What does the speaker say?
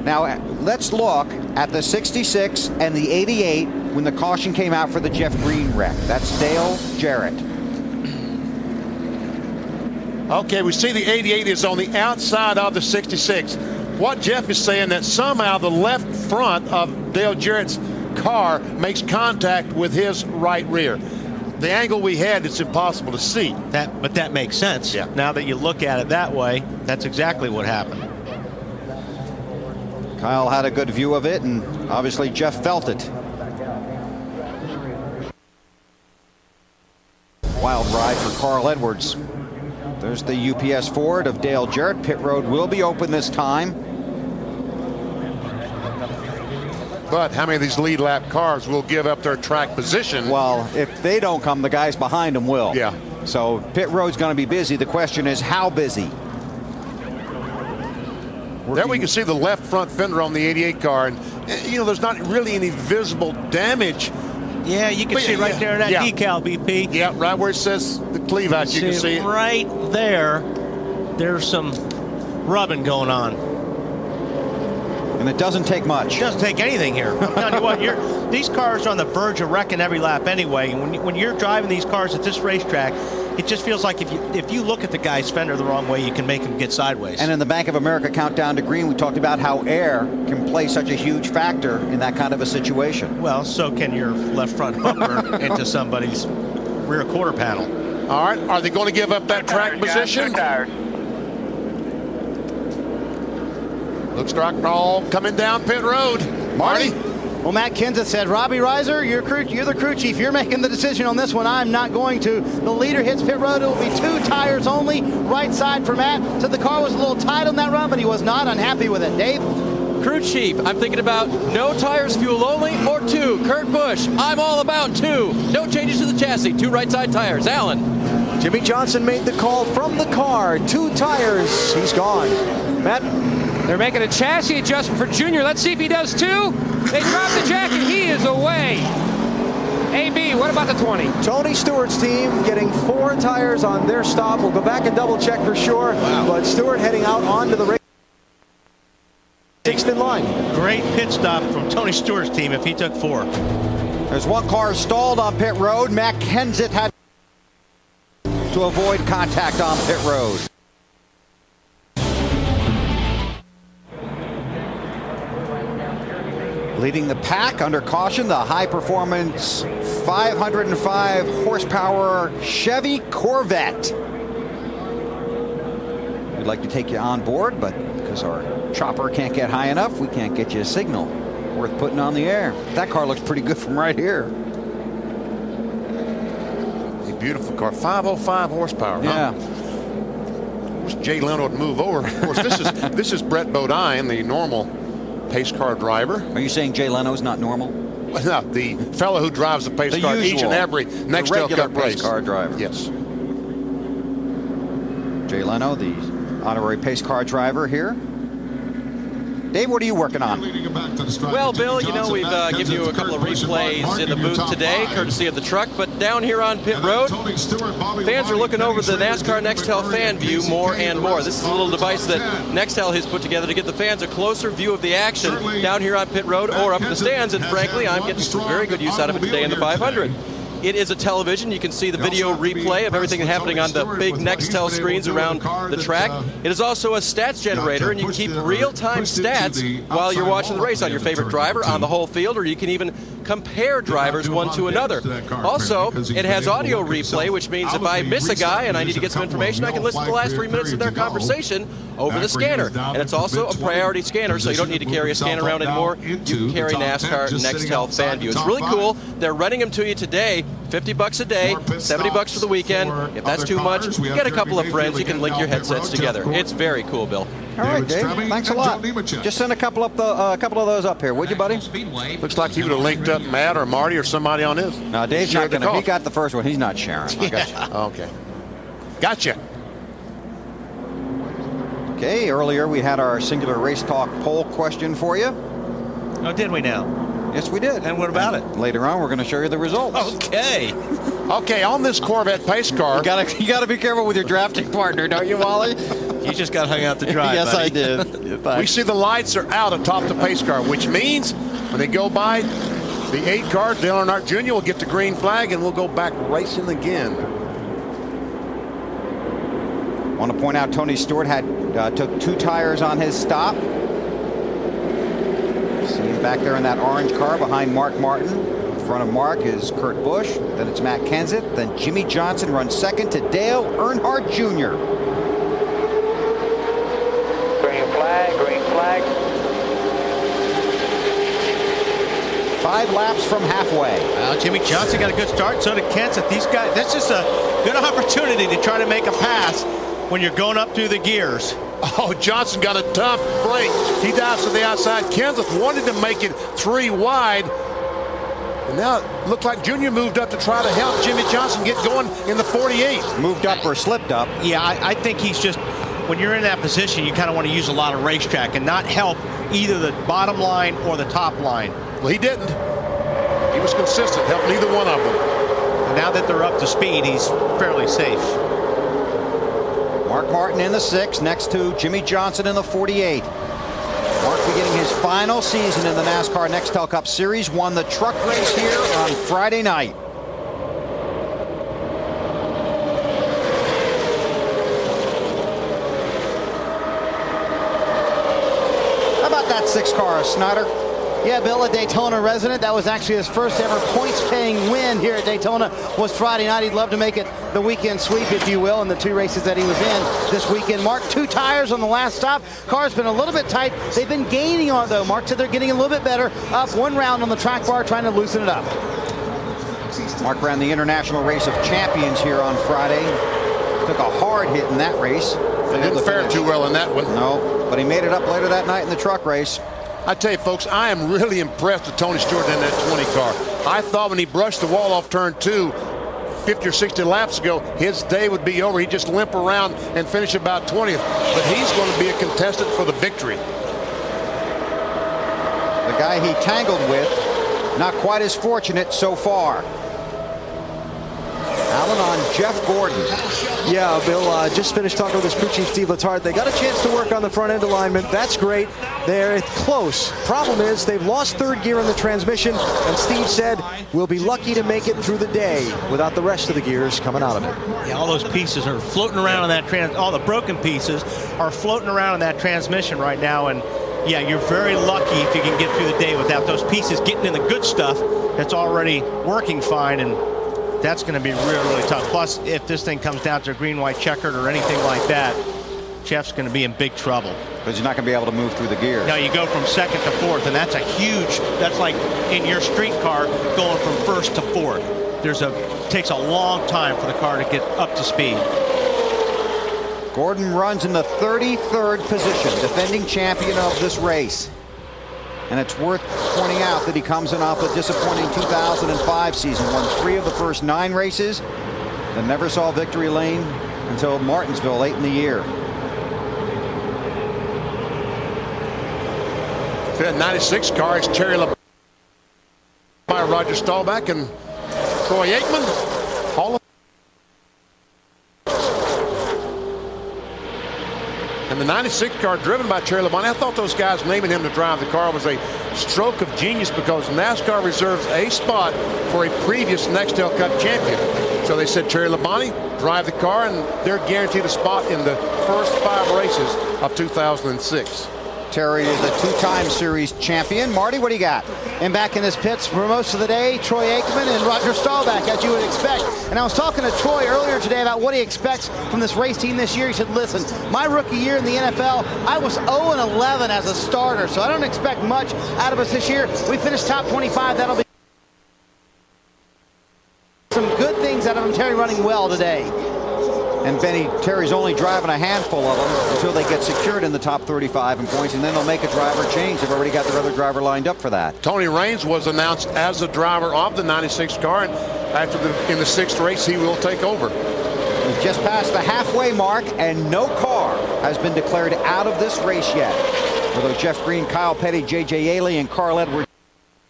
Now, let's look at the 66 and the 88 when the caution came out for the Jeff Green wreck. That's Dale Jarrett. Okay, we see the 88 is on the outside of the 66. What Jeff is saying that somehow the left front of Dale Jarrett's car makes contact with his right rear. The angle we had, it's impossible to see. But that makes sense. Yeah. Now that you look at it that way, that's exactly what happened. Kyle had a good view of it, and obviously Jeff felt it. Wild ride for Carl Edwards. There's the UPS Ford of Dale Jarrett. Pit road will be open this time. But how many of these lead lap cars will give up their track position? Well, if they don't come, the guys behind them will. Yeah. So pit road's going to be busy. The question is how busy. There we can see the left front fender on the 88 car, and you know there's not really any visible damage. Yeah, you can see right there in that decal, BP. Yeah, right where it says the cleave out, you can see it. Right there, there's some rubbing going on. And it doesn't take much. It doesn't take anything here. I'm telling you what, these cars are on the verge of wrecking every lap anyway. And when you're driving these cars at this racetrack, it just feels like if you look at the guy's fender the wrong way, you can make him get sideways. And in the Bank of America Countdown to Green, we talked about how air can play such a huge factor in that kind of a situation. Well, so can your left front bumper into somebody's rear quarter panel. All right, are they going to give up that track position? Looks like they're all coming down pit road. Marty? Well, Matt Kenseth said, Robbie Reiser, you're the crew chief. You're making the decision on this one. I'm not going to. The leader hits pit road. It will be 2 tires only. Right side for Matt. Said the car was a little tight on that run, but he was not unhappy with it. Dave? Crew chief, I'm thinking about no tires, fuel only, or 2. Kurt Busch, I'm all about 2. No changes to the chassis. 2 right side tires. Alan? Jimmy Johnson made the call from the car. 2 tires. He's gone. Matt? They're making a chassis adjustment for Junior. Let's see if he does too. They drop the jacket. He is away. AB, what about the 20? Tony Stewart's team getting 4 tires on their stop. We'll go back and double check for sure. Wow. But Stewart heading out onto the race. 6th in line. Great pit stop from Tony Stewart's team if he took 4. There's one car stalled on pit road. Matt Kenseth had to avoid contact on pit road. Leading the pack under caution, the high-performance 505 horsepower Chevy Corvette. We'd like to take you on board, but because our chopper can't get high enough, we can't get you a signal worth putting on the air. That car looks pretty good from right here. A beautiful car, 505 horsepower. Yeah. I wish Jay Leno would move over. Of course, this is Brett Bodine, the normal pace car driver. Are you saying Jay Leno's not normal? No, the fellow who drives the pace car each and every NEXTEL Cup race. Pace car driver. Yes. Jay Leno, the honorary pace car driver here. Dave, what are you working on? Well, Bill, you know, we've given you a couple of replays in the booth today, courtesy of the truck, but down here on pit road, fans are looking over the NASCAR NEXTEL fan view more and more. This is a little device that NEXTEL has put together to get the fans a closer view of the action down here on pit road or up in the stands, and frankly, I'm getting some very good use out of it today in the 500. It is a television. You can see the video replay of everything happening on the big NEXTEL screens around the track. It is also a stats generator, and you can keep real-time stats while you're watching the race on your favorite driver on the whole field, or you can even compare drivers one to another. Also, it has audio replay, which means if I miss a guy and I need to get some information, I can listen to the last 3 minutes of their conversation over the scanner. And it's also a priority scanner, so you don't need to carry a scanner around anymore. You can carry NASCAR NEXTEL fan view. It's really cool. They're renting them to you today. $50 a day, $70 for the weekend. If that's too much, get a couple of friends. You can link your headsets together. It's very cool, Bill. All right, Dave. Thanks a lot. Just send a couple of those up here, would you, buddy? Looks like he would have linked up Matt or Marty or somebody on his. No, Dave's not going to. He got the first one. He's not sharing. I got you. Okay. Gotcha. Okay, earlier we had our Singular Race Talk poll question for you. Oh, did we now? Yes, we did. And what about it? Later on, we're going to show you the results. Okay. Okay, on this Corvette pace car. You gotta be careful with your drafting partner, don't you, Wally? You just got hung out to dry. Yes, buddy. I did. We see the lights are out atop the pace car, which means when they go by the 8 car, Dale Earnhardt Jr. will get the green flag and we'll go back racing again. I want to point out Tony Stewart took 2 tires on his stop. See him back there in that orange car behind Mark Martin. In front of Mark is Kurt Busch. Then it's Matt Kenseth. Then Jimmy Johnson runs second to Dale Earnhardt Jr. Green flag, green flag. 5 laps from halfway. Well, Jimmy Johnson got a good start. So did Kenseth. These guys, that's just a good opportunity to try to make a pass when you're going up through the gears. Oh, Johnson got a tough break. He dives to the outside. Kenseth wanted to make it 3 wide. And now it looked like Junior moved up to try to help Jimmy Johnson get going in the 48. Moved up or slipped up. Yeah, I think he's just, when you're in that position, you kind of want to use a lot of racetrack and not help either the bottom line or the top line. Well, he didn't. He was consistent, helped neither one of them. And now that they're up to speed, he's fairly safe. Mark Martin in the 6, next to Jimmy Johnson in the 48. Mark beginning his final season in the NASCAR Nextel Cup Series, won the truck race here on Friday night. How about that 6 car, Snyder? Yeah, Bill, a Daytona resident. That was actually his first ever points-paying win here at Daytona was Friday night. He'd love to make it the weekend sweep, if you will, in the 2 races that he was in this weekend. Mark, 2 tires on the last stop. Car's been a little bit tight. They've been gaining on it, though. Mark said they're getting a little bit better. Up 1 round on the track bar, trying to loosen it up. Mark ran the International Race of Champions here on Friday. Took a hard hit in that race. They didn't fare too well in that one. No, but he made it up later that night in the truck race. I tell you, folks, I am really impressed with Tony Stewart in that 20 car. I thought when he brushed the wall off turn 2 50 or 60 laps ago, his day would be over. He'd just limp around and finish about 20th. But he's going to be a contestant for the victory. The guy he tangled with, not quite as fortunate so far. Allen on Jeff Gordon. Yeah, Bill, just finished talking with his crew chief, Steve Letarte. They got a chance to work on the front end alignment. That's great. They're close. Problem is, they've lost 3rd gear in the transmission, and Steve said, we'll be lucky to make it through the day without the rest of the gears coming out of it. Yeah, all those pieces are floating around in that all the broken pieces are floating around in that transmission right now, and yeah, you're very lucky if you can get through the day without those pieces getting in the good stuff that's already working fine, and that's going to be really, really tough. Plus, if this thing comes down to a green, white checkered or anything like that, Jeff's going to be in big trouble. Because you're not going to be able to move through the gears. No, you go from 2nd to 4th, and that's a huge, that's like in your street car going from 1st to 4th. Takes a long time for the car to get up to speed. Gordon runs in the 33rd position, defending champion of this race. And it's worth pointing out that he comes in off a disappointing 2005 season, won 3 of the first 9 races, and never saw victory lane until Martinsville late in the year. The 96 car is Terry LeBlanc by Roger Staubach and Troy Aikman. Hall of And the 96 car driven by Terry LeBlanc. I thought those guys naming him to drive the car was a stroke of genius because NASCAR reserves a spot for a previous Nextel Cup champion. So they said Terry LeBlanc drive the car, and they're guaranteed a spot in the first 5 races of 2006. Terry is a 2-time series champion. Marty, what do you got? And back in his pits for most of the day, Troy Aikman and Roger Staubach, as you would expect. And I was talking to Troy earlier today about what he expects from this race team this year. He said, listen, my rookie year in the NFL, I was 0-11 as a starter, so I don't expect much out of us this year. We finished top 25. That'll be some good things out of him. Terry running well today. And Benny, Terry's only driving a handful of them until they get secured in the top 35 in points, and then they'll make a driver change. They've already got their other driver lined up for that. Tony Raines was announced as the driver of the 96 car, and in the 6th race, he will take over. We've just passed the halfway mark, and no car has been declared out of this race yet. Although Jeff Green, Kyle Petty, J.J. Ailey, and Carl Edwards